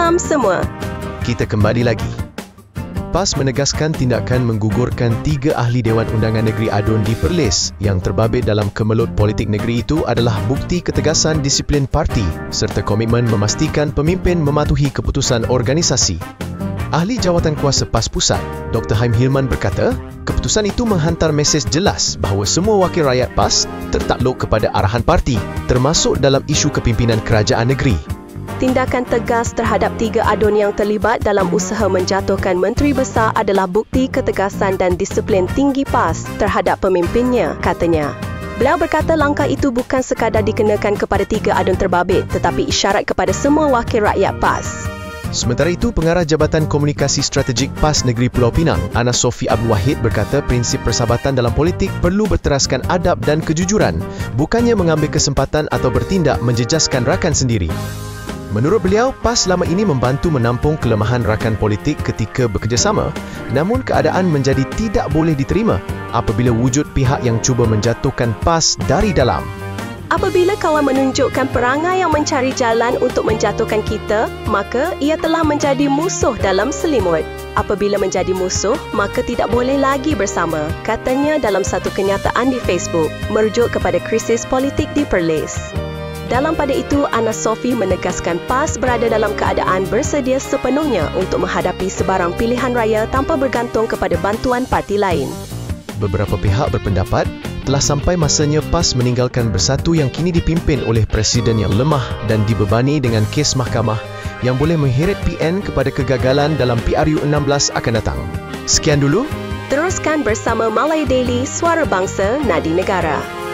Salam semua. Kita kembali lagi. PAS menegaskan tindakan menggugurkan 3 ahli Dewan Undangan Negeri Adun di Perlis yang terbabit dalam kemelut politik negeri itu adalah bukti ketegasan disiplin parti serta komitmen memastikan pemimpin mematuhi keputusan organisasi. Ahli Jawatan Kuasa PAS Pusat, Dr. Haim Hilman berkata, keputusan itu menghantar mesej jelas bahawa semua wakil rakyat PAS tertakluk kepada arahan parti, termasuk dalam isu kepimpinan kerajaan negeri. Tindakan tegas terhadap 3 adun yang terlibat dalam usaha menjatuhkan Menteri Besar adalah bukti ketegasan dan disiplin tinggi PAS terhadap pemimpinnya, katanya. Beliau berkata langkah itu bukan sekadar dikenakan kepada 3 adun terbabit tetapi isyarat kepada semua wakil rakyat PAS. Sementara itu, Pengarah Jabatan Komunikasi Strategik PAS Negeri Pulau Pinang, Ana Sofi Abdul Wahid berkata prinsip persahabatan dalam politik perlu berteraskan adab dan kejujuran, bukannya mengambil kesempatan atau bertindak menjejaskan rakan sendiri. Menurut beliau, PAS selama ini membantu menampung kelemahan rakan politik ketika bekerjasama, namun keadaan menjadi tidak boleh diterima apabila wujud pihak yang cuba menjatuhkan PAS dari dalam. Apabila kawan menunjukkan perangai yang mencari jalan untuk menjatuhkan kita, maka ia telah menjadi musuh dalam selimut. Apabila menjadi musuh, maka tidak boleh lagi bersama, katanya dalam satu kenyataan di Facebook, merujuk kepada krisis politik di Perlis. Dalam pada itu, Ana Sofi menegaskan PAS berada dalam keadaan bersedia sepenuhnya untuk menghadapi sebarang pilihan raya tanpa bergantung kepada bantuan parti lain. Beberapa pihak berpendapat telah sampai masanya PAS meninggalkan Bersatu yang kini dipimpin oleh Presiden yang lemah dan dibebani dengan kes mahkamah yang boleh mengheret PN kepada kegagalan dalam PRU 16 akan datang. Sekian dulu. Teruskan bersama Malay Daily, Suara Bangsa, Nadi Negara.